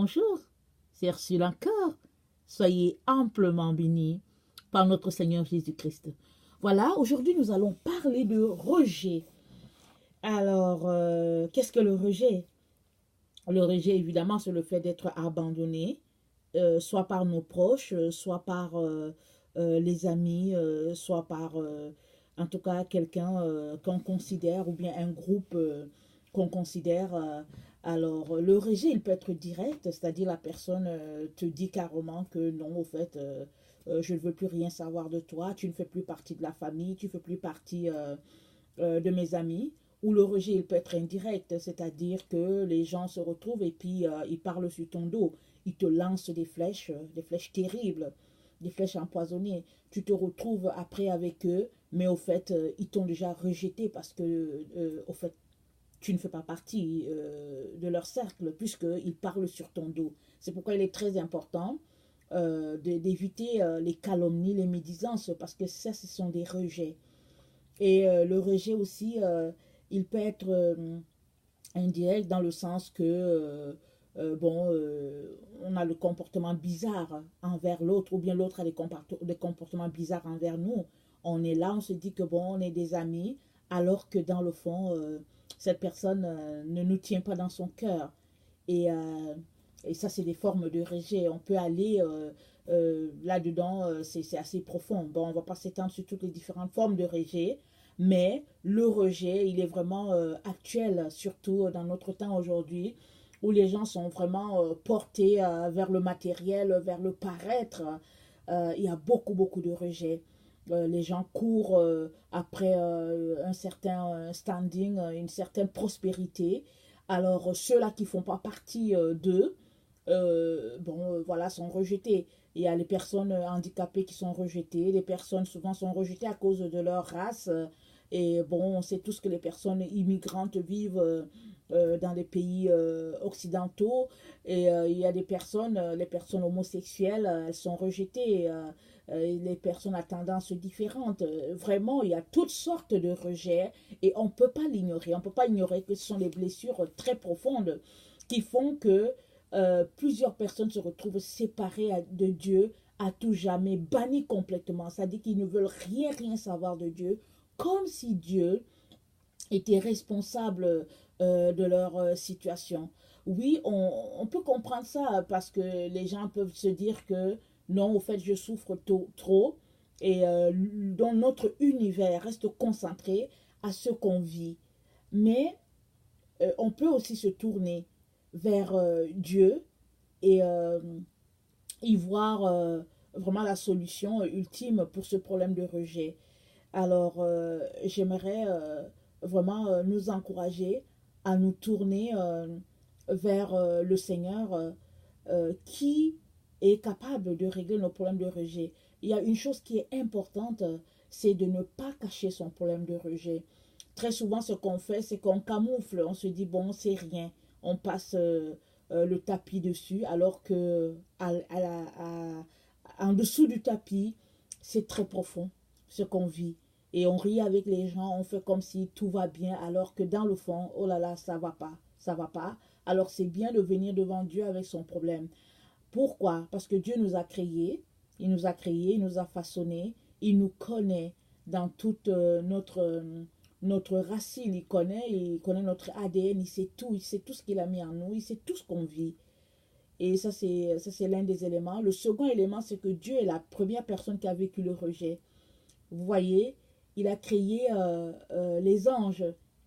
Bonjour, c'est Ursule encore. Soyez amplement bénis par notre Seigneur Jésus-Christ. Voilà, aujourd'hui nous allons parler de rejet. Alors, qu'est-ce que le rejet? Le rejet, évidemment, c'est le fait d'être abandonné, soit par nos proches, soit par les amis, soit par, en tout cas, quelqu'un qu'on considère, ou bien un groupe qu'on considère. Alors, le rejet, il peut être direct, c'est-à-dire la personne te dit carrément que non, au fait, je ne veux plus rien savoir de toi, tu ne fais plus partie de la famille, tu ne fais plus partie de mes amis. Ou le rejet, il peut être indirect, c'est-à-dire que les gens se retrouvent et puis ils parlent sur ton dos. Ils te lancent des flèches terribles, des flèches empoisonnées. Tu te retrouves après avec eux, mais au fait, ils t'ont déjà rejeté parce que, au fait, tu ne fais pas partie de leur cercle, puisqu'ils parlent sur ton dos. C'est pourquoi il est très important d'éviter les calomnies, les médisances, parce que ça, ce sont des rejets. Et le rejet aussi, il peut être indirect dans le sens que, bon, on a le comportement bizarre envers l'autre, ou bien l'autre a des comportements bizarres envers nous. On est là, on se dit que, bon, on est des amis, alors que dans le fond, cette personne ne nous tient pas dans son cœur. Et, euh, et ça, c'est des formes de rejet. On peut aller là-dedans, c'est assez profond. Bon, on ne va pas s'étendre sur toutes les différentes formes de rejet, mais le rejet, il est vraiment actuel, surtout dans notre temps aujourd'hui, où les gens sont vraiment portés vers le matériel, vers le paraître. Il y a beaucoup, beaucoup de rejets. Les gens courent après un certain standing, une certaine prospérité. Alors, ceux-là qui ne font pas partie d'eux, bon, voilà, sont rejetés. Il y a les personnes handicapées qui sont rejetées. Les personnes souvent sont rejetées à cause de leur race. Et bon, on sait tous que les personnes immigrantes vivent dans les pays occidentaux. Et il y a des personnes, les personnes homosexuelles, elles sont rejetées. Les personnes à tendance différente. Vraiment, il y a toutes sortes de rejets et on ne peut pas l'ignorer. On ne peut pas ignorer que ce sont des blessures très profondes qui font que plusieurs personnes se retrouvent séparées de Dieu à tout jamais, bannies complètement. C'est-à-dire qu'ils ne veulent rien, rien savoir de Dieu, comme si Dieu était responsable de leur situation. Oui, on peut comprendre ça parce que les gens peuvent se dire que non, au fait, je souffre trop et dans notre univers reste concentré à ce qu'on vit. Mais on peut aussi se tourner vers Dieu et y voir vraiment la solution ultime pour ce problème de rejet. Alors, j'aimerais vraiment nous encourager à nous tourner vers le Seigneur qui est capable de régler nos problèmes de rejet. Il y a une chose qui est importante, c'est de ne pas cacher son problème de rejet. Très souvent, ce qu'on fait, c'est qu'on camoufle. On se dit, bon, c'est rien. On passe le tapis dessus, alors que en dessous du tapis, c'est très profond ce qu'on vit. Et on rit avec les gens, on fait comme si tout va bien, alors que dans le fond, oh là là, ça va pas, ça va pas. Alors c'est bien de venir devant Dieu avec son problème. Pourquoi? Parce que Dieu nous a créés, il nous a façonnés, il nous connaît dans toute notre racine, il connaît notre ADN, il sait tout ce qu'il a mis en nous, il sait tout ce qu'on vit. Et ça, c'est l'un des éléments. Le second élément, c'est que Dieu est la première personne qui a vécu le rejet. Vous voyez, il a créé les anges.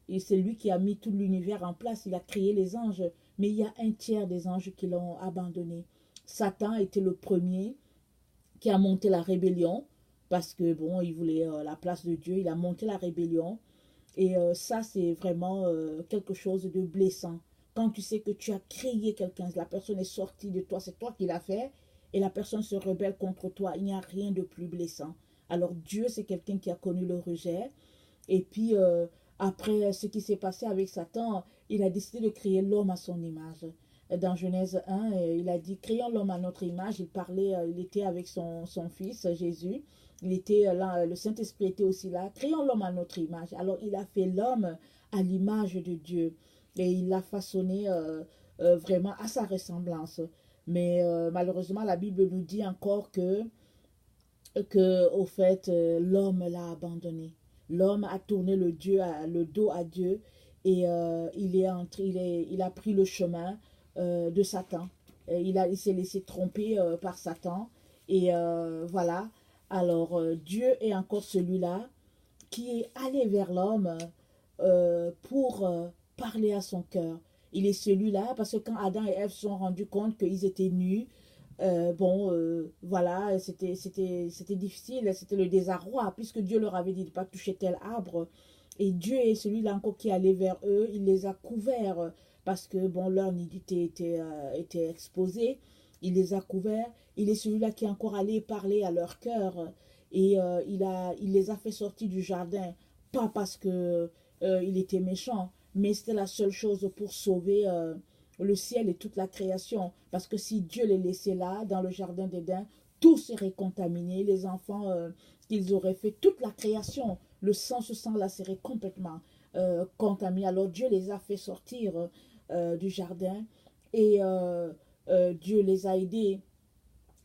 Et c'est lui qui a mis tout l'univers en place. Il a créé les anges. Mais il y a un tiers des anges qui l'ont abandonné. Satan était le premier qui a monté la rébellion. Parce que, bon, il voulait la place de Dieu. Il a monté la rébellion. Et ça, c'est vraiment quelque chose de blessant. Quand tu sais que tu as créé quelqu'un, la personne est sortie de toi, c'est toi qui l'as fait, et la personne se rebelle contre toi, il n'y a rien de plus blessant. Alors Dieu, c'est quelqu'un qui a connu le rejet. Et puis, après ce qui s'est passé avec Satan, il a décidé de créer l'homme à son image. Dans Genèse 1, il a dit, créons l'homme à notre image. Il parlait, il était avec son fils Jésus. Il était là, le Saint-Esprit était aussi là. Créons l'homme à notre image. Alors, il a fait l'homme à l'image de Dieu. Et il l'a façonné vraiment à sa ressemblance. Mais malheureusement, la Bible nous dit encore que au fait, l'homme l'a abandonné. L'homme a tourné le dos à Dieu et il a pris le chemin de Satan. Il s'est laissé tromper par Satan. Et voilà. Alors, Dieu est encore celui-là qui est allé vers l'homme pour parler à son cœur. Il est celui-là parce que quand Adam et Ève se sont rendus compte qu'ils étaient nus, voilà, c'était difficile, c'était le désarroi, puisque Dieu leur avait dit de ne pas toucher tel arbre. Et Dieu est celui-là encore qui allait vers eux, il les a couverts, parce que, bon, leur nudité était exposée, il les a couverts, il est celui-là qui est encore allé parler à leur cœur, et il les a fait sortir du jardin, pas parce que il était méchant, mais c'était la seule chose pour sauver le ciel et toute la création. Parce que si Dieu les laissait là, dans le jardin d'Éden, tout serait contaminé. Les enfants qu'ils auraient fait, toute la création, ce sang-là serait complètement contaminé. Alors Dieu les a fait sortir du jardin et Dieu les a aidés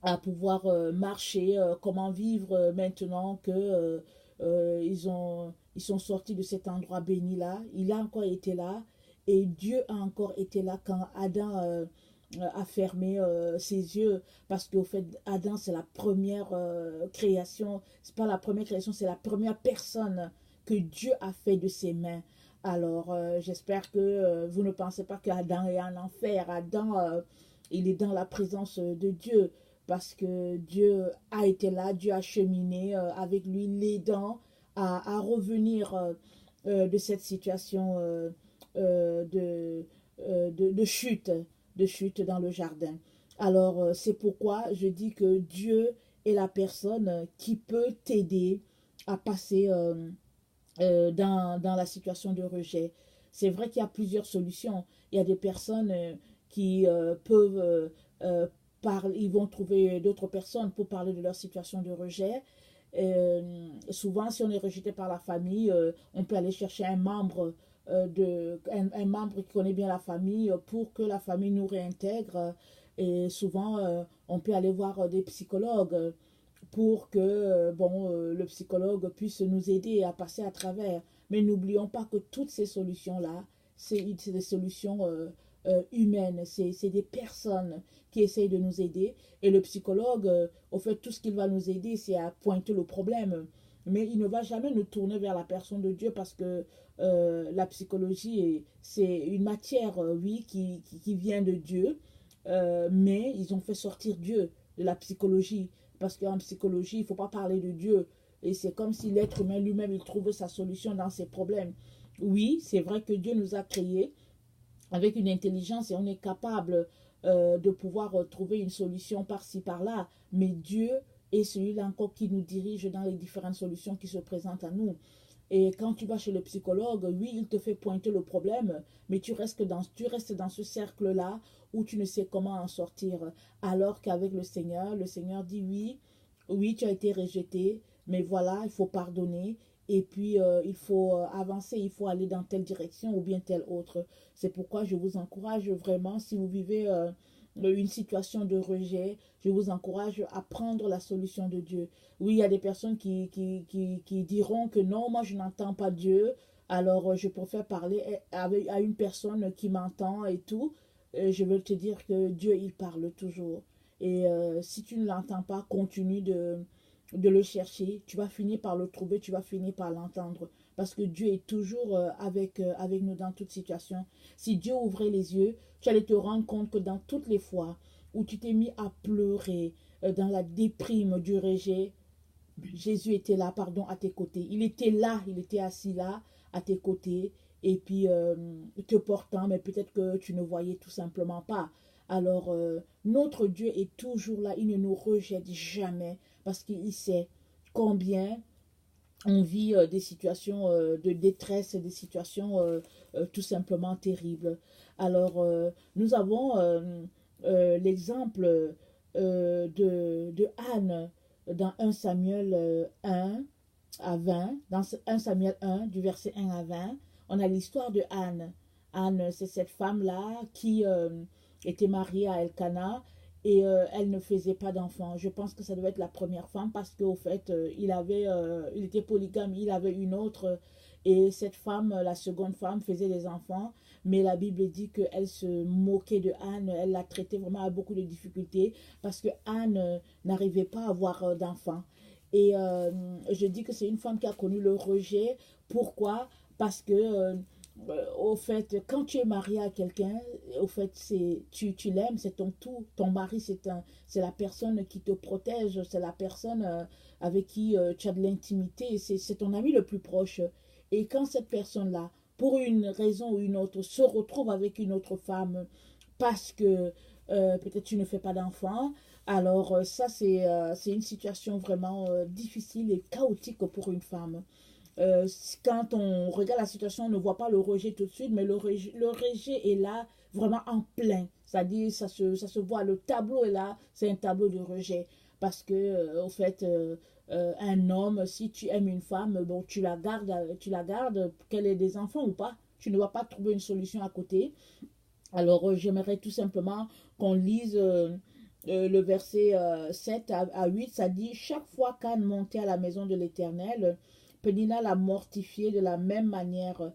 à pouvoir marcher, comment vivre maintenant que ils sont sortis de cet endroit béni-là. Il a encore été là et Dieu a encore été là quand Adam a fermé ses yeux parce qu'au fait, Adam, c'est la première création. C'est pas la première création, c'est la première personne que Dieu a fait de ses mains. Alors, j'espère que vous ne pensez pas qu'Adam est en enfer. Adam, il est dans la présence de Dieu parce que Dieu a été là, Dieu a cheminé avec lui, l'aidant à revenir de cette situation de chute dans le jardin. Alors, c'est pourquoi je dis que Dieu est la personne qui peut t'aider à passer dans la situation de rejet. C'est vrai qu'il y a plusieurs solutions. Il y a des personnes qui peuvent ils vont trouver d'autres personnes pour parler de leur situation de rejet. Souvent, si on est rejeté par la famille, on peut aller chercher un membre, un membre qui connaît bien la famille pour que la famille nous réintègre. Et souvent, on peut aller voir des psychologues pour que le psychologue puisse nous aider à passer à travers. Mais n'oublions pas que toutes ces solutions-là, c'est des solutions humaines, c'est des personnes qui essayent de nous aider. Et le psychologue, au fait, tout ce qu'il va nous aider, c'est à pointer le problème. Mais il ne va jamais nous tourner vers la personne de Dieu parce que la psychologie, c'est une matière, oui, qui vient de Dieu. Mais ils ont fait sortir Dieu de la psychologie. Parce qu'en psychologie, il ne faut pas parler de Dieu. Et c'est comme si l'être humain lui-même, il trouve sa solution dans ses problèmes. Oui, c'est vrai que Dieu nous a créés avec une intelligence et on est capable de pouvoir trouver une solution par-ci, par-là. Mais Dieu est celui-là encore qui nous dirige dans les différentes solutions qui se présentent à nous. Et quand tu vas chez le psychologue, oui, il te fait pointer le problème, mais tu restes dans ce cercle-là où tu ne sais comment en sortir. Alors qu'avec le Seigneur dit oui, oui, tu as été rejeté, mais voilà, il faut pardonner. Et puis, il faut avancer, il faut aller dans telle direction ou bien telle autre. C'est pourquoi je vous encourage vraiment, si vous vivez une situation de rejet, je vous encourage à prendre la solution de Dieu. Oui, il y a des personnes qui diront que non, moi je n'entends pas Dieu, alors je préfère parler à une personne qui m'entend et tout. Je veux te dire que Dieu, il parle toujours. Et si tu ne l'entends pas, continue de le chercher. Tu vas finir par le trouver, tu vas finir par l'entendre. Parce que Dieu est toujours avec nous dans toute situation. Si Dieu ouvrait les yeux, tu allais te rendre compte que dans toutes les fois où tu t'es mis à pleurer, dans la déprime du rejet, Jésus était là, pardon, à tes côtés. Il était là, il était assis là, à tes côtés, et puis te portant, mais peut-être que tu ne voyais tout simplement pas. Alors, notre Dieu est toujours là, il ne nous rejette jamais, parce qu'il sait combien on vit des situations de détresse, des situations tout simplement terribles. Alors, nous avons l'exemple de Anne dans 1 Samuel 1 à 20. Dans 1 Samuel 1, du verset 1 à 20, on a l'histoire de Anne. Anne, c'est cette femme-là qui était mariée à Elkanah et elle ne faisait pas d'enfants. Je pense que ça devait être la première femme parce qu'au fait, il était polygame, il avait une autre et cette femme, la seconde femme, faisait des enfants. Mais la Bible dit qu'elle se moquait de Anne, elle la traitait vraiment avec beaucoup de difficultés parce que Anne n'arrivait pas à avoir d'enfants. Et je dis que c'est une femme qui a connu le rejet. Pourquoi? Parce que au fait, quand tu es marié à quelqu'un, au fait, tu l'aimes, c'est ton tout. Ton mari, c'est la personne qui te protège, c'est la personne avec qui tu as de l'intimité, c'est ton ami le plus proche. Et quand cette personne-là, pour une raison ou une autre, se retrouve avec une autre femme parce que peut-être tu ne fais pas d'enfant, alors ça, c'est une situation vraiment difficile et chaotique pour une femme. Euh, Quand on regarde la situation, on ne voit pas le rejet tout de suite, mais le rejet est là vraiment en plein. C'est-à-dire, ça se voit, le tableau est là, c'est un tableau de rejet. Parce que, au fait, un homme, si tu aimes une femme, bon, tu la gardes, qu'elle ait des enfants ou pas. Tu ne vas pas trouver une solution à côté. Alors, j'aimerais tout simplement qu'on lise le verset 7 à 8. Ça dit, chaque fois qu'Anne montait à la maison de l'Éternel, Pénina la mortifiait de la même manière.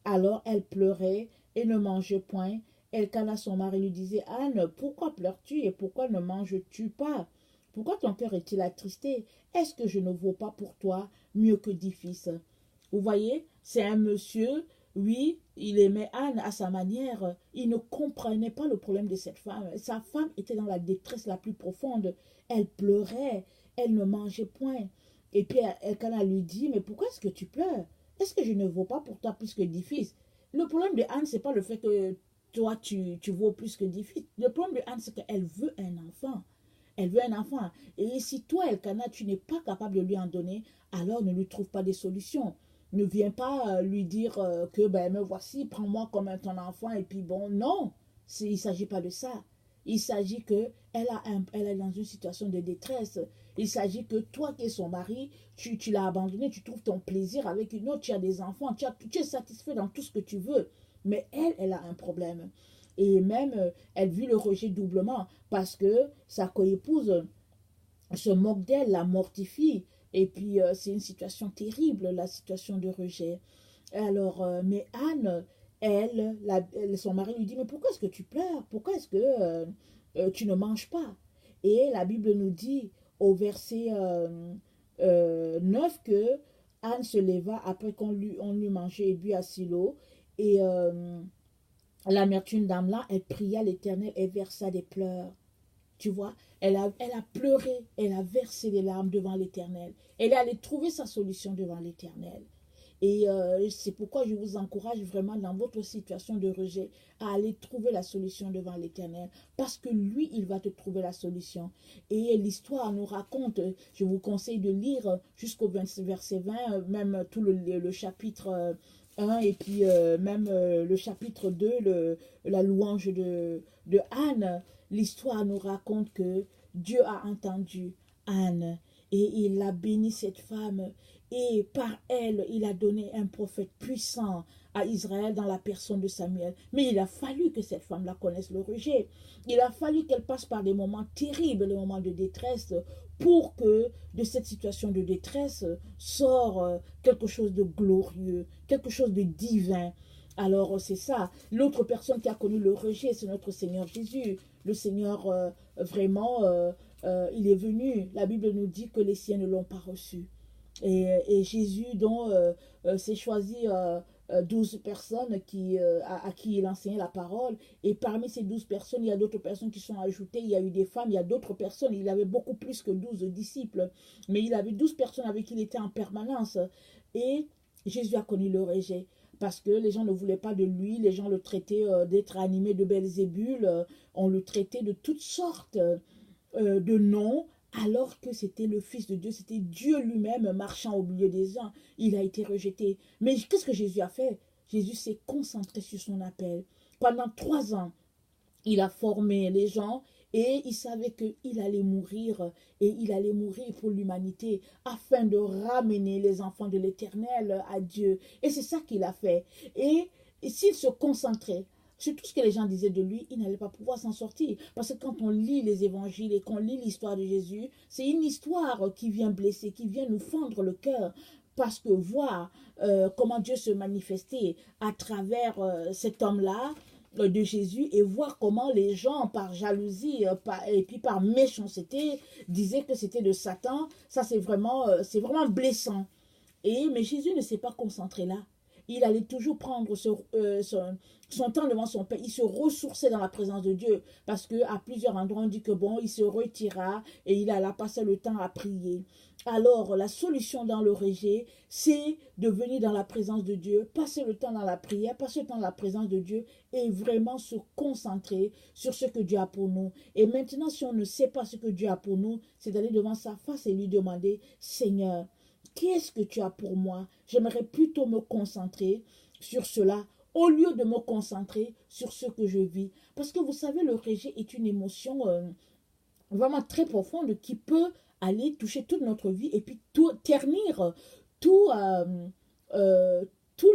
Alors elle pleurait et ne mangeait point. Elkanah, son mari, lui disait, Anne, pourquoi pleures-tu et pourquoi ne manges-tu pas? Pourquoi ton cœur est-il attristé? Est-ce que je ne vaux pas pour toi mieux que 10 fils? Vous voyez, c'est un monsieur, oui, il aimait Anne à sa manière. Il ne comprenait pas le problème de cette femme. Sa femme était dans la détresse la plus profonde. Elle pleurait, elle ne mangeait point. Et puis Elkanah lui dit, mais pourquoi est-ce que tu pleures? Est-ce que je ne vaux pas pour toi plus que 10 fils? Le problème de Anne, c'est pas le fait que toi, tu vaux plus que 10 fils. Le problème de Anne, c'est qu'elle veut un enfant. Elle veut un enfant. Et si toi, Elkanah, tu n'es pas capable de lui en donner, alors ne lui trouve pas des solutions. Ne viens pas lui dire que, ben, me voici, prends-moi comme ton enfant, et puis bon, non, il ne s'agit pas de ça. Il s'agit que elle est dans une situation de détresse. Il s'agit que toi qui es son mari, tu l'as abandonné, tu trouves ton plaisir avec une autre, tu as des enfants, tu es satisfait dans tout ce que tu veux. Mais elle a un problème. Et même, elle vit le rejet doublement parce que sa coépouse se moque d'elle, la mortifie. Et puis, c'est une situation terrible, la situation de rejet. Alors, mais Anne, son mari lui dit, mais pourquoi est-ce que tu pleures? Pourquoi est-ce que tu ne manges pas? Et la Bible nous dit au verset 9 que Anne se leva après on lui mangeait et bu à Silo. Et l'amertume d'âme là, elle pria l'Éternel et versa des pleurs. Tu vois, elle a pleuré, elle a versé des larmes devant l'Éternel. Elle est allée trouver sa solution devant l'Éternel. Et c'est pourquoi je vous encourage vraiment dans votre situation de rejet à aller trouver la solution devant l'Éternel. Parce que lui, il va te trouver la solution. Et l'histoire nous raconte, je vous conseille de lire jusqu'au verset 20, même tout le chapitre 1 et puis même le chapitre 2, la louange de Anne. L'histoire nous raconte que Dieu a entendu Anne et il a béni cette femme et par elle, il a donné un prophète puissant à Israël dans la personne de Samuel. Mais il a fallu que cette femme-là connaisse le rejet. Il a fallu qu'elle passe par des moments terribles, des moments de détresse, pour que de cette situation de détresse sort quelque chose de glorieux, quelque chose de divin. Alors c'est ça. L'autre personne qui a connu le rejet, c'est notre Seigneur Jésus. Le Seigneur, vraiment, il est venu. La Bible nous dit que les siens ne l'ont pas reçu. Et Jésus, dont s'est choisi 12 personnes à qui il enseignait la parole. Et parmi ces 12 personnes, il y a d'autres personnes qui sont ajoutées. Il y a eu des femmes, il y a d'autres personnes. Il avait beaucoup plus que 12 disciples. Mais il avait 12 personnes avec qui il était en permanence. Et Jésus a connu le rejet. Parce que les gens ne voulaient pas de lui, les gens le traitaient d'être animé de Belzébul, on le traitait de toutes sortes de noms, alors que c'était le Fils de Dieu, c'était Dieu lui-même marchant au milieu des gens. Il a été rejeté. Mais qu'est-ce que Jésus a fait? Jésus s'est concentré sur son appel. Pendant 3 ans, il a formé les gens et il savait qu'il allait mourir et il allait mourir pour l'humanité afin de ramener les enfants de l'Éternel à Dieu. Et c'est ça qu'il a fait. Et Et s'il se concentrait sur tout ce que les gens disaient de lui, il n'allait pas pouvoir s'en sortir. Parce que quand on lit les évangiles et qu'on lit l'histoire de Jésus, c'est une histoire qui vient blesser, qui vient nous fendre le cœur. Parce que voir comment Dieu se manifestait à travers cet homme-là, de Jésus, et voir comment les gens, par jalousie et puis par méchanceté, disaient que c'était de Satan, ça c'est vraiment blessant. Mais Jésus ne s'est pas concentré là. Il allait toujours prendre son temps devant son Père. Il se ressourçait dans la présence de Dieu. Parce qu'à plusieurs endroits, on dit que bon, il se retira et il alla passer le temps à prier. Alors, la solution dans le rejet, c'est de venir dans la présence de Dieu, passer le temps dans la prière, passer le temps dans la présence de Dieu et vraiment se concentrer sur ce que Dieu a pour nous. Et maintenant, si on ne sait pas ce que Dieu a pour nous, c'est d'aller devant sa face et lui demander, Seigneur, qu'est-ce que tu as pour moi? J'aimerais plutôt me concentrer sur cela au lieu de me concentrer sur ce que je vis. Parce que vous savez, le rejet est une émotion vraiment très profonde qui peut aller toucher toute notre vie et puis ternir tout, tous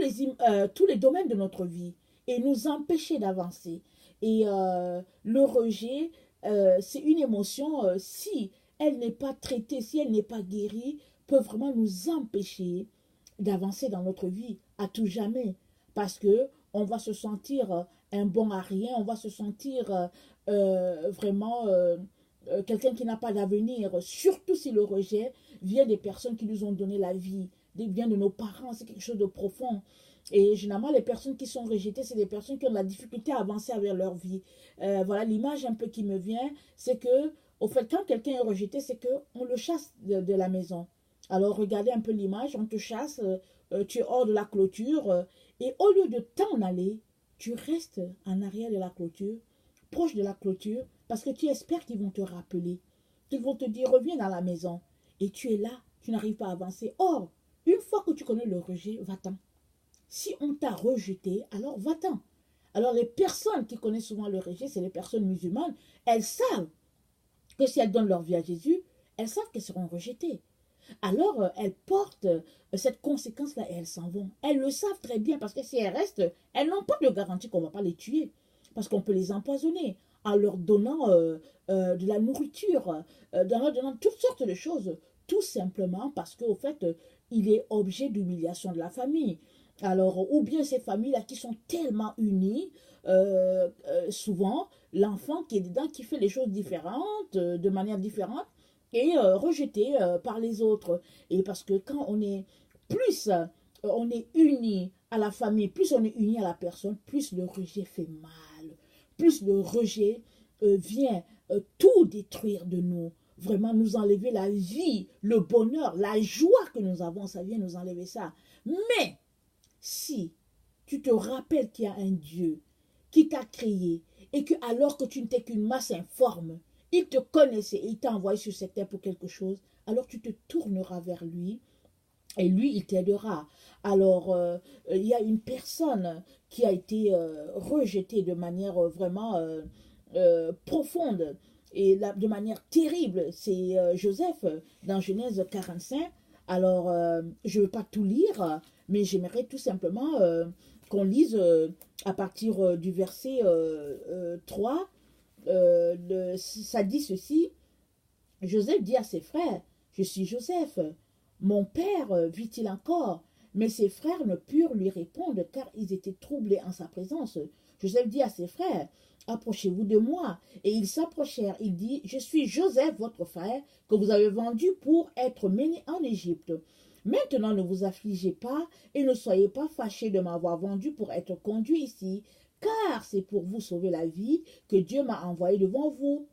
les domaines de notre vie et nous empêcher d'avancer. Et le rejet, c'est une émotion, si elle n'est pas traitée, si elle n'est pas guérie, peut vraiment nous empêcher d'avancer dans notre vie à tout jamais. Parce que on va se sentir un bon à rien, on va se sentir vraiment quelqu'un qui n'a pas d'avenir, surtout si le rejet vient des personnes qui nous ont donné la vie, vient de nos parents, c'est quelque chose de profond. Et généralement, les personnes qui sont rejetées, c'est des personnes qui ont de la difficulté à avancer avec leur vie. Voilà, l'image un peu qui me vient, c'est que, au fait, quand quelqu'un est rejeté, c'est qu'on le chasse de la maison. Alors, regardez un peu l'image, on te chasse, tu es hors de la clôture, et au lieu de t'en aller, tu restes en arrière de la clôture, proche de la clôture, parce que tu espères qu'ils vont te rappeler, qu'ils vont te dire, reviens dans la maison, et tu es là, tu n'arrives pas à avancer. Or, une fois que tu connais le rejet, va-t'en. Si on t'a rejeté, alors va-t'en. Alors, les personnes qui connaissent souvent le rejet, c'est les personnes musulmanes, elles savent que si elles donnent leur vie à Jésus, elles savent qu'elles seront rejetées. Alors, elles portent cette conséquence-là et elles s'en vont. Elles le savent très bien parce que si elles restent, elles n'ont pas de garantie qu'on ne va pas les tuer. Parce qu'on peut les empoisonner en leur donnant de la nourriture, en leur donnant toutes sortes de choses. Tout simplement parce qu'au fait, il est objet d'humiliation de la famille. Alors, ou bien ces familles-là qui sont tellement unies, souvent, l'enfant qui est dedans, qui fait les choses différentes, de manière différente, et rejeté par les autres. Et parce que quand on est plus on est uni à la famille, plus on est uni à la personne, plus le rejet fait mal. Plus le rejet vient tout détruire de nous. Vraiment nous enlever la vie, le bonheur, la joie que nous avons, ça vient nous enlever ça. Mais si tu te rappelles qu'il y a un Dieu qui t'a créé et que alors que tu n'étais qu'une masse informe, il te connaissait et il t'a envoyé sur cette terre pour quelque chose, alors tu te tourneras vers lui et lui, il t'aidera. Alors, il y a une personne qui a été rejetée de manière vraiment profonde et de manière terrible. C'est Joseph dans Genèse 45. Alors, je ne veux pas tout lire, mais j'aimerais tout simplement qu'on lise à partir du verset 3. Ça dit ceci. Joseph dit à ses frères, je suis Joseph. Mon père vit-il encore? Mais ses frères ne purent lui répondre car ils étaient troublés en sa présence. Joseph dit à ses frères, approchez-vous de moi. Et ils s'approchèrent. Il dit, je suis Joseph, votre frère, que vous avez vendu pour être mené en Égypte. Maintenant, ne vous affligez pas et ne soyez pas fâchés de m'avoir vendu pour être conduit ici, car c'est pour vous sauver la vie que Dieu m'a envoyé devant vous.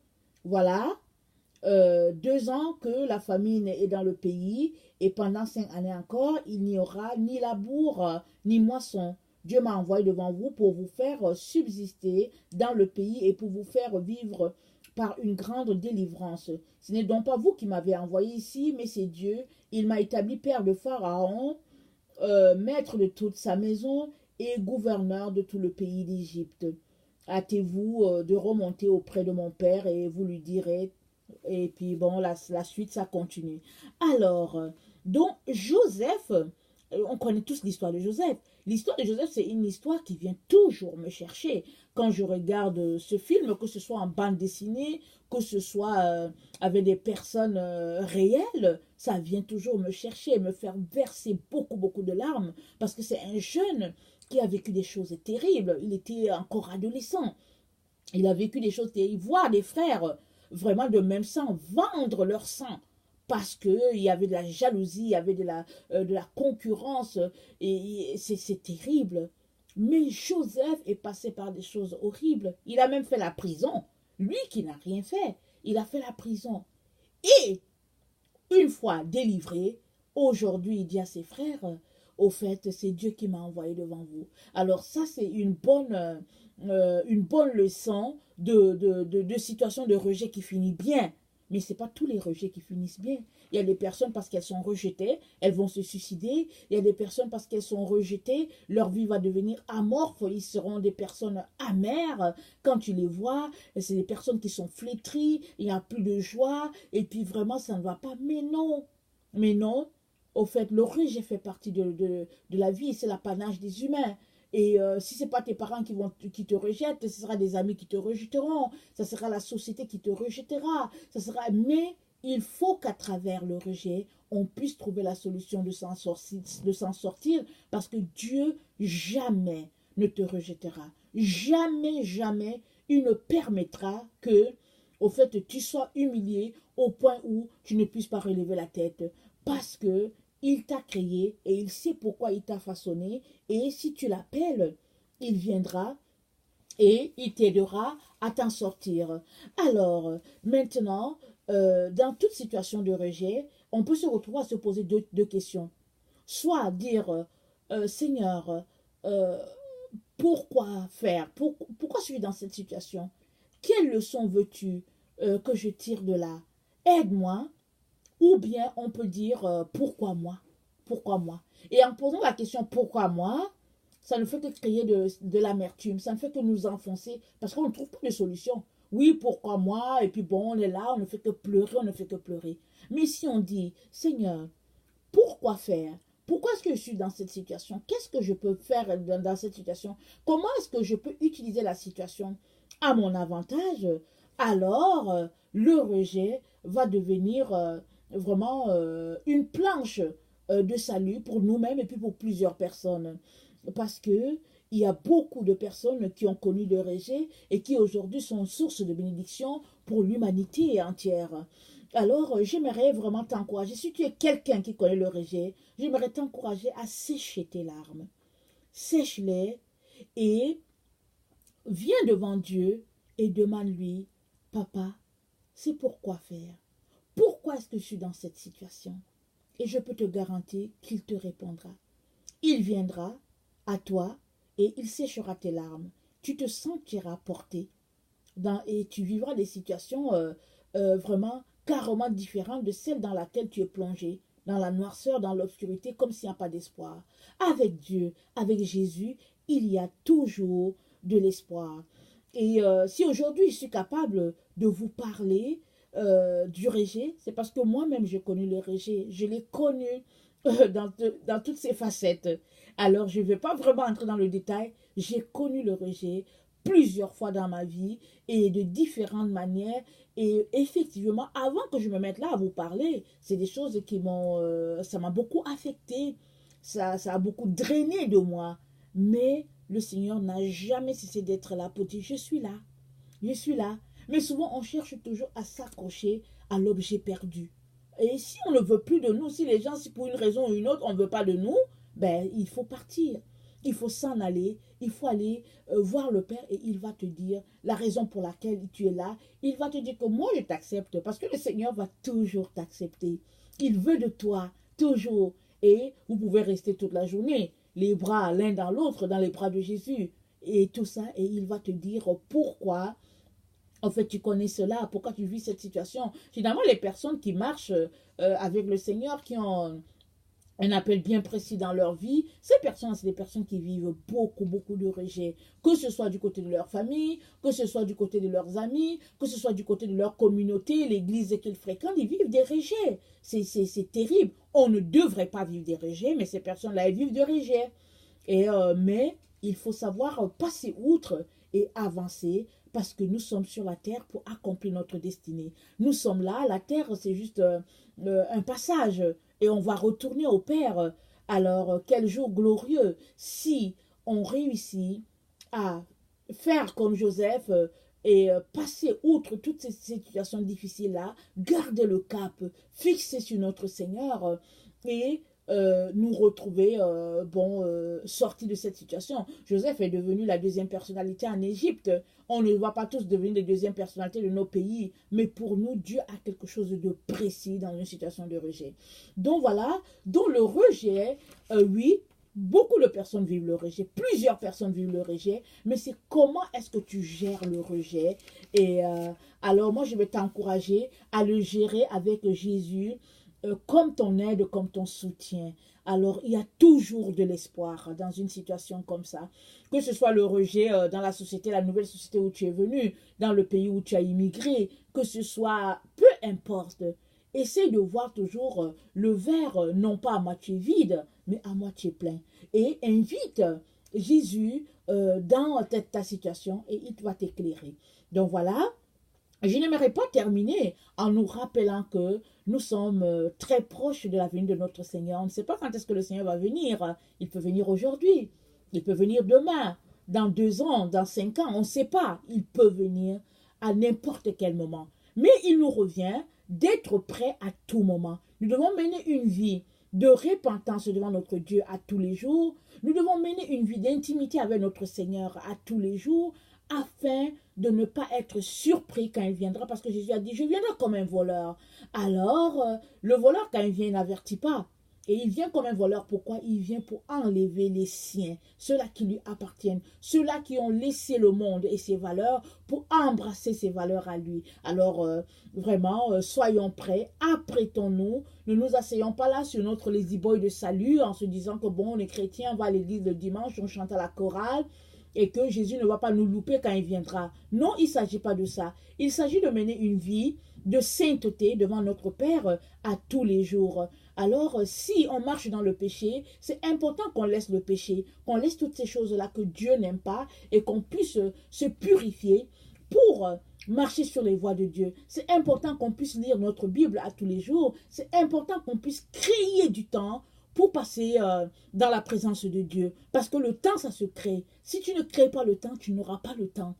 Voilà. 2 ans que la famine est dans le pays et pendant 5 années encore, il n'y aura ni labour ni moisson. Dieu m'a envoyé devant vous pour vous faire subsister dans le pays et pour vous faire vivre par une grande délivrance. Ce n'est donc pas vous qui m'avez envoyé ici, mais c'est Dieu. Il m'a établi père de Pharaon, maître de toute sa maison et gouverneur de tout le pays d'Égypte. Hâtez-vous de remonter auprès de mon père et vous lui direz. Et puis bon, la suite, ça continue. Alors, donc Joseph On connaît tous l'histoire de Joseph. L'histoire de Joseph, c'est une histoire qui vient toujours me chercher. Quand je regarde ce film, que ce soit en bande dessinée, que ce soit avec des personnes réelles, ça vient toujours me chercher, me faire verser beaucoup, beaucoup de larmes. Parce que c'est un jeune qui a vécu des choses terribles. Il était encore adolescent. Il a vécu des choses terribles. Voir des frères vraiment de même sang vendre leur sang parce qu'il y avait de la jalousie, il y avait de la concurrence, et c'est terrible. Mais Joseph est passé par des choses horribles. Il a même fait la prison. Lui qui n'a rien fait, il a fait la prison. Et une fois délivré, aujourd'hui il dit à ses frères, au fait, c'est Dieu qui m'a envoyé devant vous. Alors ça, c'est une bonne leçon de situation de rejet qui finit bien. Mais ce n'est pas tous les rejets qui finissent bien. Il y a des personnes parce qu'elles sont rejetées, elles vont se suicider. Il y a des personnes parce qu'elles sont rejetées, leur vie va devenir amorphe. Ils seront des personnes amères. Quand tu les vois, c'est des personnes qui sont flétries, il n'y a plus de joie. Et puis vraiment, ça ne va pas. Mais non, mais non. Au fait, le rejet fait partie de la vie, c'est l'apanage des humains. Et si ce n'est pas tes parents qui te rejettent, ce sera des amis qui te rejetteront, ça sera la société qui te rejettera. Mais il faut qu'à travers le rejet, on puisse trouver la solution de s'en sortir, parce que Dieu jamais ne te rejettera. Jamais, jamais, il ne permettra que, au fait, tu sois humilié au point où tu ne puisses pas relever la tête. Parce que il t'a créé et il sait pourquoi il t'a façonné. Et si tu l'appelles, il viendra et il t'aidera à t'en sortir. Alors, maintenant, dans toute situation de rejet, on peut se retrouver à se poser deux questions. Soit dire, Seigneur, euh, pourquoi faire? Pourquoi suis-je dans cette situation? Quelle leçon veux-tu que je tire de là? Aide-moi. Ou bien on peut dire pourquoi moi? Pourquoi moi? Et en posant la question pourquoi moi, ça ne fait que créer de l'amertume, ça ne fait que nous enfoncer parce qu'on ne trouve pas de solution. Oui, pourquoi moi? Et puis bon, on est là, on ne fait que pleurer, on ne fait que pleurer. Mais si on dit, Seigneur, pourquoi faire? Pourquoi est-ce que je suis dans cette situation? Qu'est-ce que je peux faire dans cette situation? Comment est-ce que je peux utiliser la situation à mon avantage? Alors, le rejet va devenir vraiment une planche de salut pour nous-mêmes et puis pour plusieurs personnes. Parce que il y a beaucoup de personnes qui ont connu le rejet et qui aujourd'hui sont source de bénédiction pour l'humanité entière. Alors, j'aimerais vraiment t'encourager. Si tu es quelqu'un qui connaît le rejet, j'aimerais t'encourager à sécher tes larmes. Sèche-les et viens devant Dieu et demande-lui, Papa, c'est pourquoi faire? Pourquoi est-ce que je suis dans cette situation? Et je peux te garantir qu'il te répondra. Il viendra à toi et il séchera tes larmes. Tu te sentiras porté et tu vivras des situations vraiment carrément différentes de celles dans laquelle tu es plongé, dans la noirceur, dans l'obscurité, comme s'il n'y a pas d'espoir. Avec Dieu, avec Jésus, il y a toujours de l'espoir. Et si aujourd'hui je suis capable de vous parler du rejet, c'est parce que moi-même j'ai connu le rejet. Je l'ai connu dans toutes ses facettes. Alors je ne vais pas vraiment entrer dans le détail. J'ai connu le rejet plusieurs fois dans ma vie et de différentes manières. Et effectivement, avant que je me mette là à vous parler, c'est des choses qui ça m'a beaucoup affecté. Ça a beaucoup drainé de moi. Mais le Seigneur n'a jamais cessé d'être là pour dire, je suis là. Je suis là. Mais souvent, on cherche toujours à s'accrocher à l'objet perdu. Et si on ne veut plus de nous, si les gens, si pour une raison ou une autre, on ne veut pas de nous, ben, il faut partir. Il faut s'en aller. Il faut aller voir le Père et il va te dire la raison pour laquelle tu es là. Il va te dire que moi, je t'accepte parce que le Seigneur va toujours t'accepter. Il veut de toi, toujours. Et vous pouvez rester toute la journée, les bras l'un dans l'autre, dans les bras de Jésus. Et tout ça, et il va te dire pourquoi en fait, tu connais cela, pourquoi tu vis cette situation. Finalement, les personnes qui marchent avec le Seigneur, un appel bien précis dans leur vie. Ces personnes, c'est des personnes qui vivent beaucoup de rejet, que ce soit du côté de leur famille, que ce soit du côté de leurs amis, que ce soit du côté de leur communauté, l'église qu'ils fréquentent, ils vivent des rejets. C'est terrible. On ne devrait pas vivre des rejets, mais ces personnes-là, elles vivent des rejets. Mais il faut savoir passer outre et avancer parce que nous sommes sur la terre pour accomplir notre destinée. Nous sommes là, la terre, c'est juste un passage et on va retourner au Père. Alors, quel jour glorieux si on réussit à faire comme Joseph et passer outre toutes ces situations difficiles-là, garder le cap, fixer sur notre Seigneur et nous retrouver sortis de cette situation. Joseph est devenu la deuxième personnalité en Égypte. On ne va pas tous devenir les deuxièmes personnalités de nos pays, mais pour nous, Dieu a quelque chose de précis dans une situation de rejet. Donc voilà, dans le rejet, oui, beaucoup de personnes vivent le rejet, plusieurs personnes vivent le rejet, mais c'est comment est-ce que tu gères le rejet. Et alors moi, je vais t'encourager à le gérer avec Jésus, comme ton aide, comme ton soutien. Alors, il y a toujours de l'espoir dans une situation comme ça. Que ce soit le rejet dans la société, la nouvelle société où tu es venu, dans le pays où tu as immigré, que ce soit, peu importe. Essaye de voir toujours le verre, non pas à moitié vide, mais à moitié plein. Et invite Jésus dans ta situation et il va t'éclairer. Donc voilà. Je n'aimerais pas terminer en nous rappelant que nous sommes très proches de la venue de notre Seigneur. On ne sait pas quand est-ce que le Seigneur va venir. Il peut venir aujourd'hui, il peut venir demain, dans 2 ans, dans 5 ans, on ne sait pas. Il peut venir à n'importe quel moment. Mais il nous revient d'être prêts à tout moment. Nous devons mener une vie de repentance devant notre Dieu à tous les jours. Nous devons mener une vie d'intimité avec notre Seigneur à tous les jours, afin de ne pas être surpris quand il viendra, parce que Jésus a dit, je viendrai comme un voleur. Alors, le voleur, quand il vient, il n'avertit pas. Et il vient comme un voleur. Pourquoi? Il vient pour enlever les siens, ceux-là qui lui appartiennent, ceux-là qui ont laissé le monde et ses valeurs pour embrasser ses valeurs à lui. Alors, vraiment, soyons prêts, apprêtons-nous. Ne nous asseyons pas là sur notre lazy-boy de salut en se disant que bon, les chrétiens, on va à l'église le dimanche, on chante à la chorale, et que Jésus ne va pas nous louper quand il viendra. Non, il ne s'agit pas de ça. Il s'agit de mener une vie de sainteté devant notre Père à tous les jours. Alors, si on marche dans le péché, c'est important qu'on laisse le péché, qu'on laisse toutes ces choses-là que Dieu n'aime pas et qu'on puisse se purifier pour marcher sur les voies de Dieu. C'est important qu'on puisse lire notre Bible à tous les jours. C'est important qu'on puisse créer du temps pour passer dans la présence de Dieu. Parce que le temps, ça se crée. Si tu ne crées pas le temps, tu n'auras pas le temps.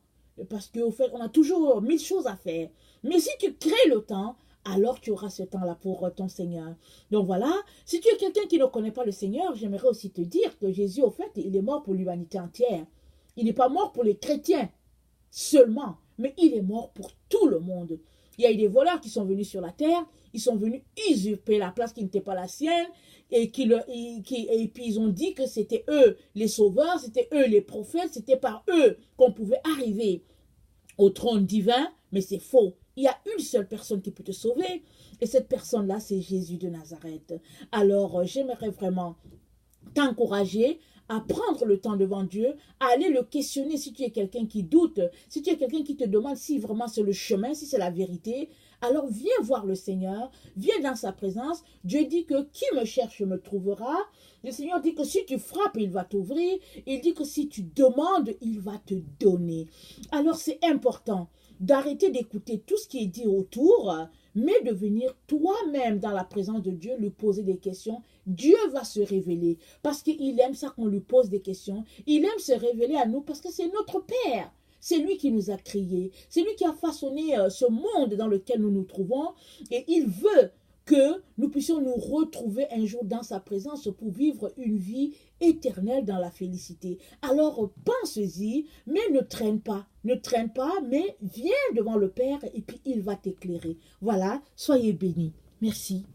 Parce qu'au fait, on a toujours 1000 choses à faire. Mais si tu crées le temps, alors tu auras ce temps-là pour ton Seigneur. Donc voilà, si tu es quelqu'un qui ne connaît pas le Seigneur, j'aimerais aussi te dire que Jésus, au fait, il est mort pour l'humanité entière. Il n'est pas mort pour les chrétiens seulement, mais il est mort pour tout le monde. Il y a eu des voleurs qui sont venus sur la terre, ils sont venus usurper la place qui n'était pas la sienne, et puis ils ont dit que c'était eux les sauveurs, c'était eux les prophètes, c'était par eux qu'on pouvait arriver au trône divin, mais c'est faux. Il y a une seule personne qui peut te sauver, et cette personne-là, c'est Jésus de Nazareth. Alors, j'aimerais vraiment t'encourager à prendre le temps devant Dieu, à aller le questionner si tu es quelqu'un qui doute, si tu es quelqu'un qui te demande si vraiment c'est le chemin, si c'est la vérité. Alors viens voir le Seigneur, viens dans sa présence. Dieu dit que qui me cherche me trouvera. Le Seigneur dit que si tu frappes, il va t'ouvrir. Il dit que si tu demandes, il va te donner. Alors c'est important d'arrêter d'écouter tout ce qui est dit autour, mais de venir toi-même dans la présence de Dieu, lui poser des questions. Dieu va se révéler parce qu'il aime ça qu'on lui pose des questions. Il aime se révéler à nous parce que c'est notre Père. C'est lui qui nous a créés. C'est lui qui a façonné ce monde dans lequel nous nous trouvons. Et il veut que nous puissions nous retrouver un jour dans sa présence pour vivre une vie éternelle dans la félicité. Alors pense-y, mais ne traîne pas, mais viens devant le Père et puis il va t'éclairer. Voilà, soyez bénis. Merci.